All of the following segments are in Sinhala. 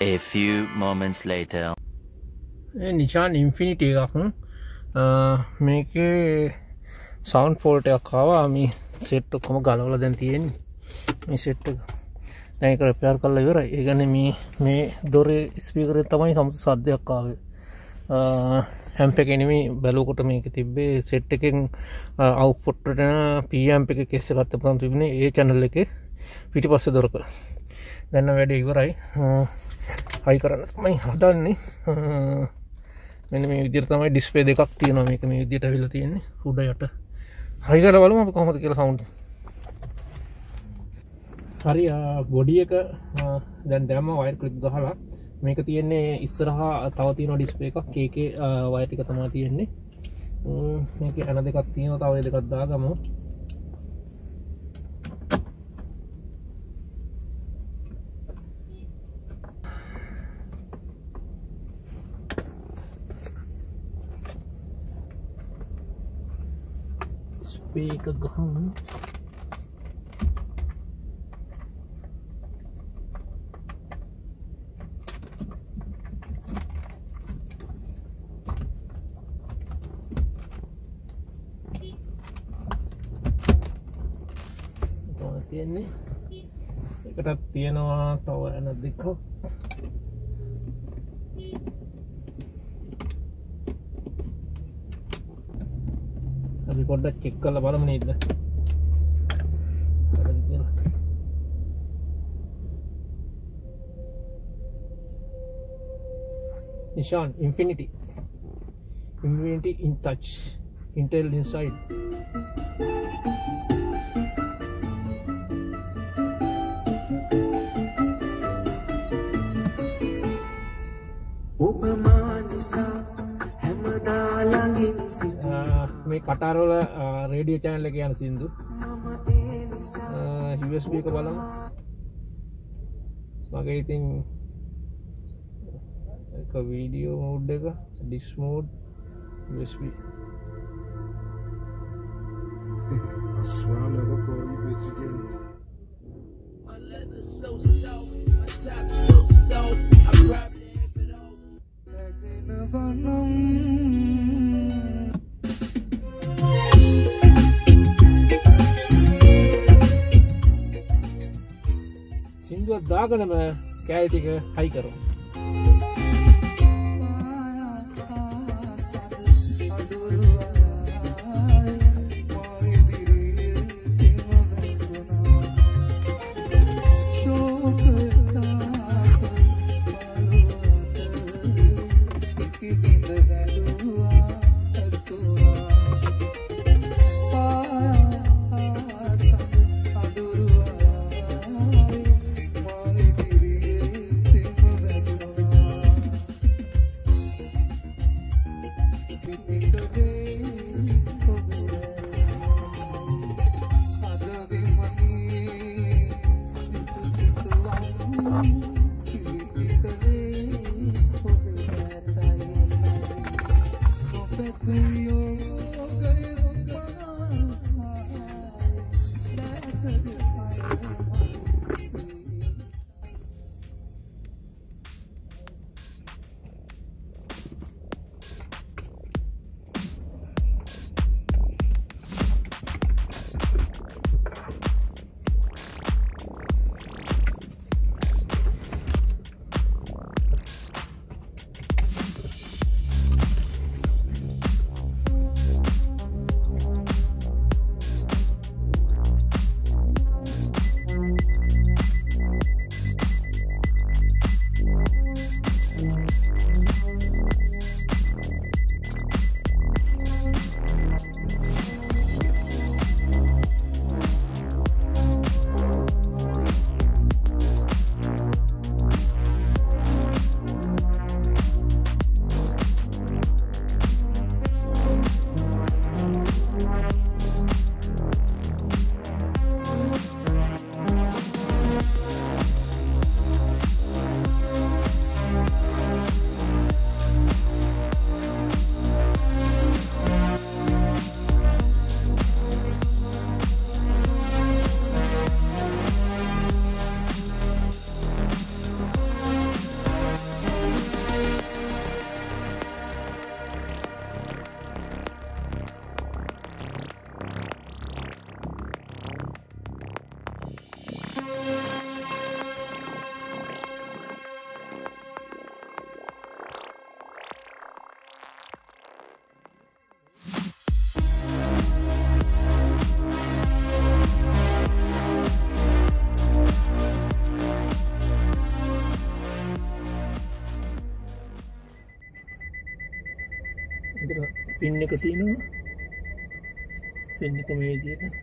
A few moments later. Nissan infiniti එකක් මේකේ sound fault එකක් ආවා මේ සෙට් ඔක්කොම ගලවලා දැන් තියෙන්නේ මේ සෙට් එක දැන් ඒක රිපෙයාර් කරලා ඉවරයි ඒ කියන්නේ මේ දොරේ ස්පීකර් එකෙන් තමයි සමහර සද්දයක් ආවේ amp එකේ නෙමෙයි බැලුවකොට මේක තිබ්බේ සෙට් එකෙන් output එකට p amp එකේ කේස් එකක් තිබුණා තිබුණේ ඒ channel එකේ පිටිපස්සේ දොරක දැන් වැඩේ ඉවරයි හයි කරන්න තමයි හදන්නේ මෙන්න මේ විදිහට තමයි ඩිස්ප්ලේ දෙකක් තියෙනවා මේක මේ විදිහට අවිලා තියෙන්නේ උඩ යට හයි කරලා බලමු අපි කොහොමද කියලා සවුන්ඩ් හරි බොඩි එක දැන් දැම්ම වයර් ක්ලිප් ගහලා මේක තියෙන්නේ ඉස්සරහා තව තියෙනවා ඩිස්ප්ලේ එකක් KK වයර් ටික තමයි තියෙන්නේ මේකේ අන දෙකක් තියෙනවා තව දෙකක් දාගමු Speak a gun. Tiene. Kita tiene tahu anak dikau. අපි පොඩ්ඩක් චෙක් කරලා බලමු නේද? Nissan infiniti in touch Intel inside මේ කටාර වල රේඩියෝ channel එක යන සින්දු USB එක බලමු මගේ ඉතින් එක වීඩියෝ මෝඩ් එක disk mode USB I swear I'll never call you bitch again my leather so soft my top so soft I probably have it all like they never know सिंधु दागन में कैटी के हाई करो පින් එක තියෙනවා. පින් එක මේ විදිහට.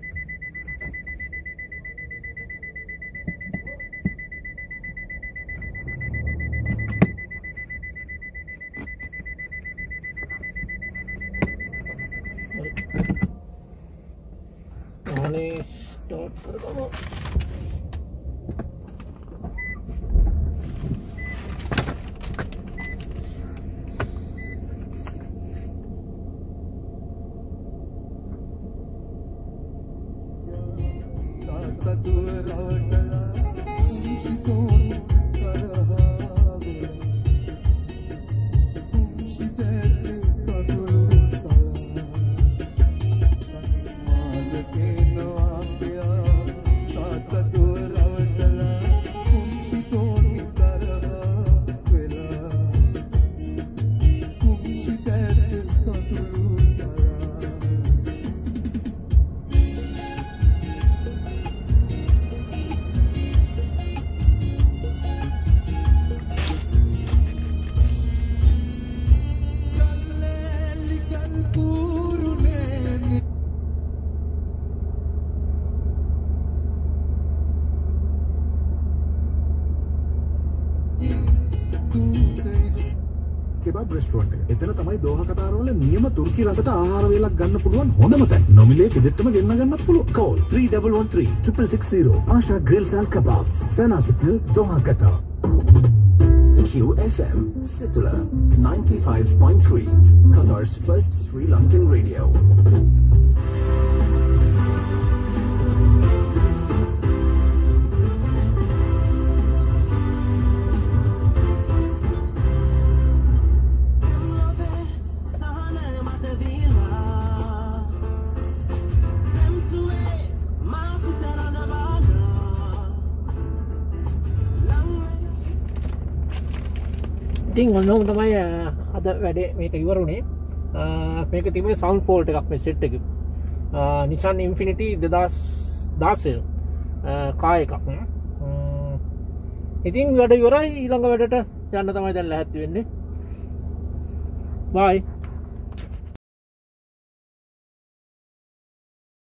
අනේ ස්ටාර්ට් කරගමු. කෙබබ් රෙස්ටුරන්ට් එක. එතන තමයි දෝහා කතාර වල නියම තුර්කි රසට ආහාර වේලක් ගන්න පුළුවන් හොඳම තැන. නොමිලේ ගෙදරටම ගෙන්න ගන්නත් පුළුවන්. Call 3113 660 Pasha Grills and Kebabs. Sana Sipil, Doha Qatar. QFM Situla 95.3, Qatar's first Sri Lankan radio. ඉතින් ඔන්නෝම තමයි අද වැඩේ මේක ඉවරුනේ. මේක තිබුණේ සවුන්ඩ් ෆෝල්ට් එකක් මේ සෙට් එකේ. Nissan infiniti 2016 කාය එකක්. ඉතින් වැඩ ඉවරයි. ඊළඟ වැඩට යන්න තමයි දැන් ලැහැත්ති වෙන්නේ. බයි.